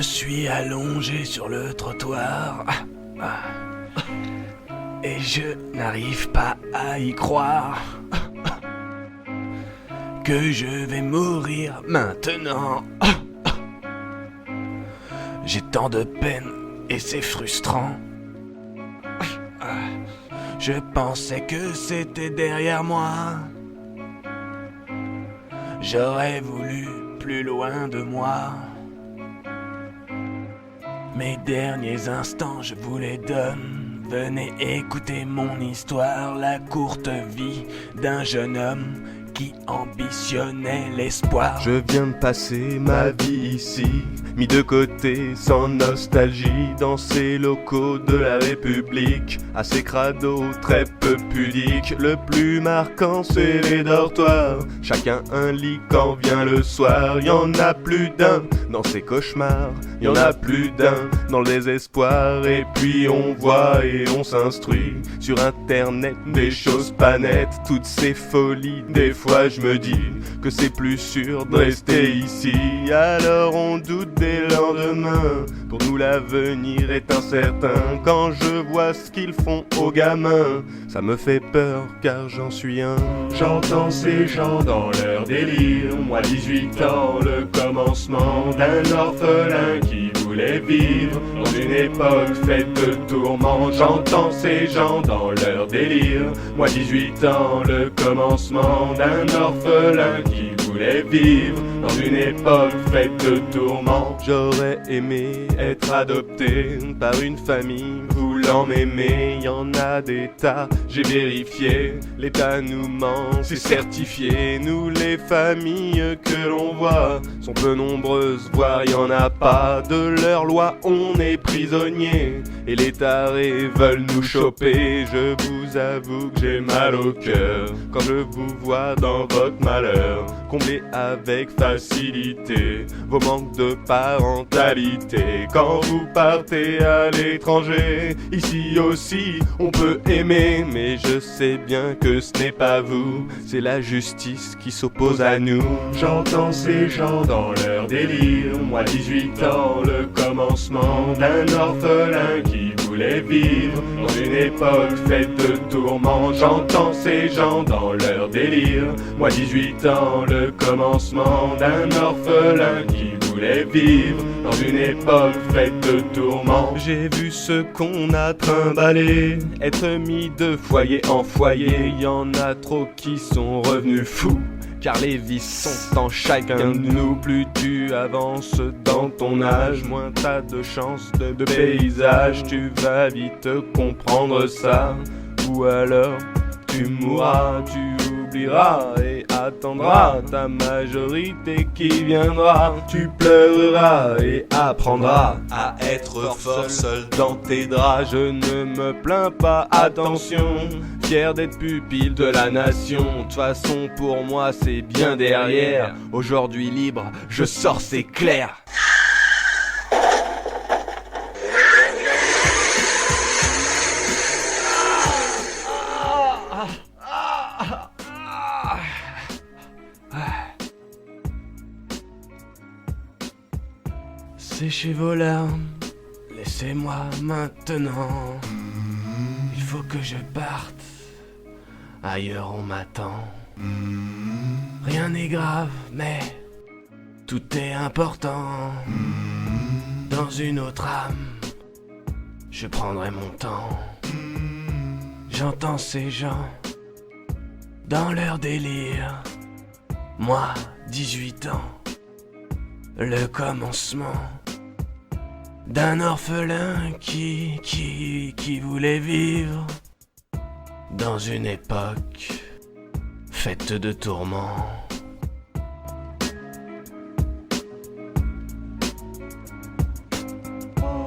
Je suis allongé sur le trottoir et je n'arrive pas à y croire que je vais mourir maintenant. J'ai tant de peine et c'est frustrant. Je pensais que c'était derrière moi. J'aurais voulu plus loin de moi. Mes derniers instants, je vous les donne. Venez écouter mon histoire, la courte vie d'un jeune homme qui ambitionnait l'espoir. Je viens de passer ma vie ici, mis de côté sans nostalgie, dans ces locaux de la République, assez crado, très peu pudique. Le plus marquant c'est les dortoirs, chacun un lit quand vient le soir. Y'en a plus d'un dans ces cauchemars, y'en a plus d'un dans le désespoir. Et puis on voit et on s'instruit sur internet des choses pas nettes, toutes ces folies. Des fois je me dis que c'est plus sûr de rester ici. Alors on doute des lendemains, pour nous l'avenir est incertain. Quand je vois ce qu'ils font aux gamins, ça me fait peur car j'en suis un. J'entends ces gens dans leur délire, moi 18 ans, le commencement d'un orphelin qui voulait vivre dans une époque faite de tourments. J'entends ces gens dans leur délire, moi 18 ans, le commencement d'un orphelin qui voulait vivre dans une époque faite de tourments. J'aurais aimé être adopté par une famille voulant m'aimer. Y'en a des tas, j'ai vérifié, l'État nous ment, c'est certifié. Nous les familles que l'on voit sont peu nombreuses, voire y'en a pas. De leur loi on est prisonnier et les tarés veulent nous choper. Je vous avoue que j'ai mal au cœur quand je vous vois dans votre malheur, combler avec facilité vos manques de parentalité. Quand vous partez à l'étranger, ici aussi on peut aimer, mais je sais bien que ce n'est pas vous, c'est la justice qui s'oppose à nous. J'entends ces gens dans leur délire, moi 18 ans, le commencement d'un orphelin qui voulait vivre dans une époque faite de tourments. J'entends ces gens dans leur délire, moi 18 ans, le commencement d'un orphelin qui voulait vivre dans une époque faite de tourments. J'ai vu ce qu'on a trimballé, être mis de foyer en foyer. Y'en a trop qui sont revenus fous, car les vices sont en chacun de nous. Plus tu avances dans ton âge, moins t'as de chances de paysage. Tu vas vite comprendre ça, ou alors tu mourras, tu oublieras et attendras ta majorité qui viendra. Tu pleureras et apprendras à être fort seul dans tes draps. Je ne me plains pas, attention, fier d'être pupille de la nation. De toute façon pour moi c'est bien derrière. Aujourd'hui libre, je sors, c'est clair. Séchez vos larmes, laissez-moi maintenant. Il faut que je parte, ailleurs on m'attend. Rien n'est grave, mais tout est important. Dans une autre âme, je prendrai mon temps. J'entends ces gens dans leur délire. Moi, 18 ans, le commencement d'un orphelin qui voulait vivre dans une époque faite de tourments.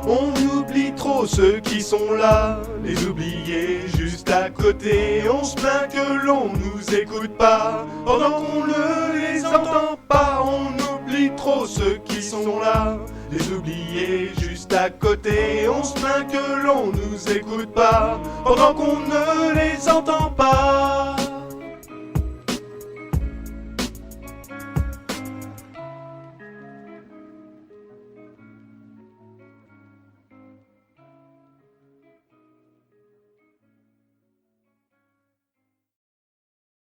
On oublie trop ceux qui sont là, les oubliés juste à côté. On se plaint que l'on nous écoute pas, pendant qu'on ne les entend pas. On oublie trop ceux qui sont là, les oubliés juste à côté. On se plaint que l'on nous écoute pas, pendant qu'on ne les